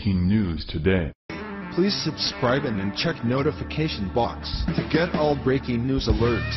breaking news today. Please subscribe and check notification box to get all breaking news alerts.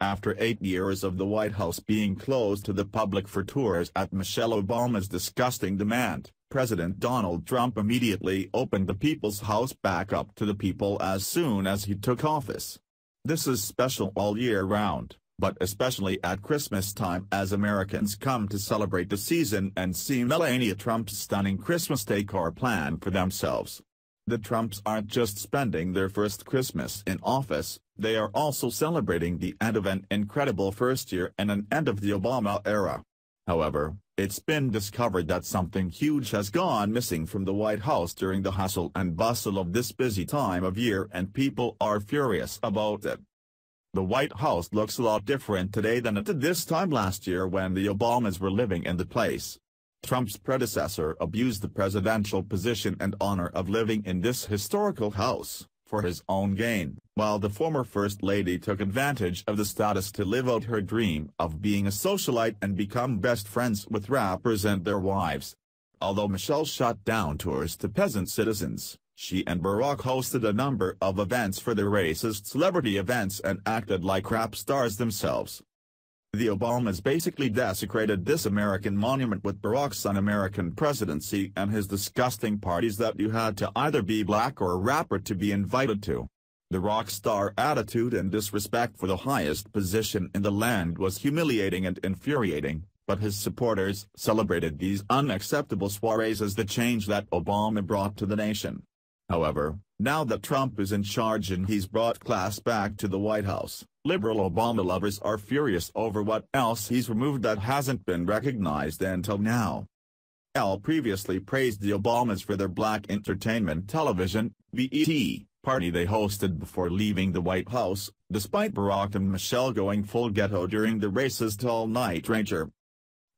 After 8 years of the White House being closed to the public for tours at Michelle Obama's disgusting demand, President Donald Trump immediately opened the People's House back up to the people as soon as he took office. This is special all year round, but especially at Christmas time as Americans come to celebrate the season and see Melania Trump's stunning Christmas decor plan for themselves. The Trumps aren't just spending their first Christmas in office, they are also celebrating the end of an incredible first year and an end of the Obama era. However, it's been discovered that something huge has gone missing from the White House during the hustle and bustle of this busy time of year, and people are furious about it. The White House looks a lot different today than it did this time last year when the Obamas were living in the place. Trump's predecessor abused the presidential position and honor of living in this historical house for his own gain, while the former First Lady took advantage of the status to live out her dream of being a socialite and become best friends with rappers and their wives. Although Michelle shut down tours to peasant citizens, she and Barack hosted a number of events for their racist celebrity events and acted like rap stars themselves. The Obamas basically desecrated this American monument with Barack's un-American presidency and his disgusting parties that you had to either be black or a rapper to be invited to. The rock star attitude and disrespect for the highest position in the land was humiliating and infuriating, but his supporters celebrated these unacceptable soirees as the change that Obama brought to the nation. However, now that Trump is in charge and he's brought class back to the White House, liberal Obama lovers are furious over what else he's removed that hasn't been recognized until now. L previously praised the Obamas for their Black Entertainment Television (BET) party they hosted before leaving the White House, despite Barack and Michelle going full ghetto during the racist all-night rager.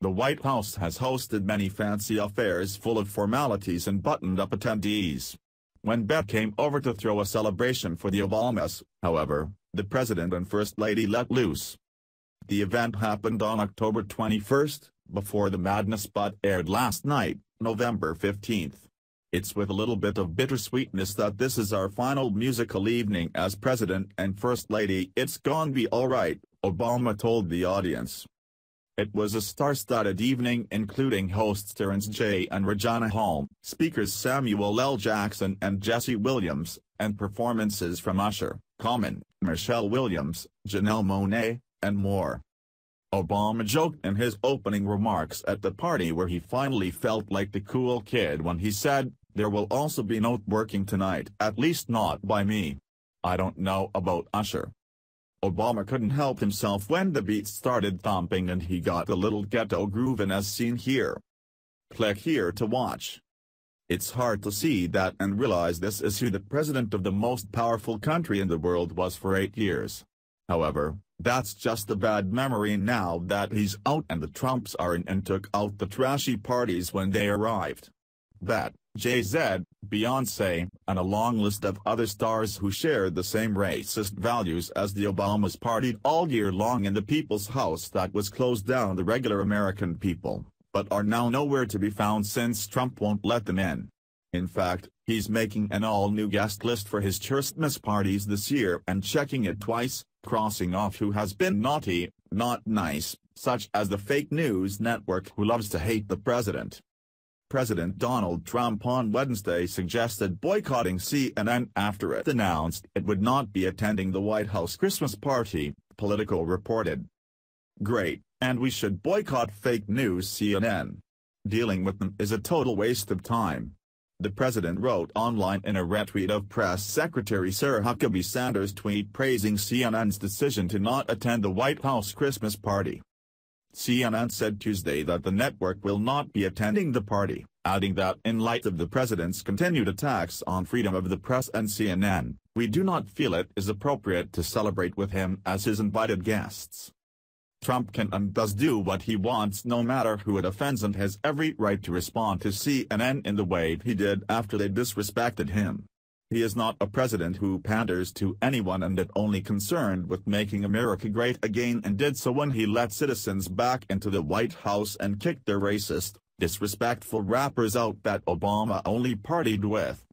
The White House has hosted many fancy affairs full of formalities and buttoned-up attendees. When Beth came over to throw a celebration for the Obamas, however, the President and First Lady let loose. The event happened on October 21st, before the Madness but aired last night, November 15th. It's with a little bit of bittersweetness that this is our final musical evening as President and First Lady. It's gonna be alright, Obama told the audience. It was a star-studded evening including hosts Terrence J. and Regina Hall, speakers Samuel L. Jackson and Jesse Williams, and performances from Usher, Common, Michelle Williams, Janelle Monáe, and more. Obama joked in his opening remarks at the party where he finally felt like the cool kid when he said, "There will also be no working tonight, at least not by me. I don't know about Usher." Obama couldn't help himself when the beat started thumping and he got a little ghetto groovin' as seen here. Click here to watch. It's hard to see that and realize this is who the president of the most powerful country in the world was for 8 years. However, that's just a bad memory now that he's out and the Trumps are in and took out the trashy parties when they arrived. That, Jay-Z, Beyoncé, and a long list of other stars who shared the same racist values as the Obamas partied all year long in the People's House that was closed down to regular American people, but are now nowhere to be found since Trump won't let them in. In fact, he's making an all-new guest list for his Christmas parties this year and checking it twice, crossing off who has been naughty, not nice, such as the fake news network who loves to hate the president. President Donald Trump on Wednesday suggested boycotting CNN after it announced it would not be attending the White House Christmas party, Politico reported. "Great, and we should boycott fake news CNN. Dealing with them is a total waste of time," the president wrote online in a retweet of Press Secretary Sarah Huckabee Sanders' tweet praising CNN's decision to not attend the White House Christmas party. CNN said Tuesday that the network will not be attending the party, adding that in light of the president's continued attacks on freedom of the press and CNN, we do not feel it is appropriate to celebrate with him as his invited guests. Trump can and does do what he wants no matter who it offends and has every right to respond to CNN in the way he did after they disrespected him. He is not a president who panders to anyone and is only concerned with making America great again, and did so when he let citizens back into the White House and kicked their racist, Disrespectful rappers out that Obama only partied with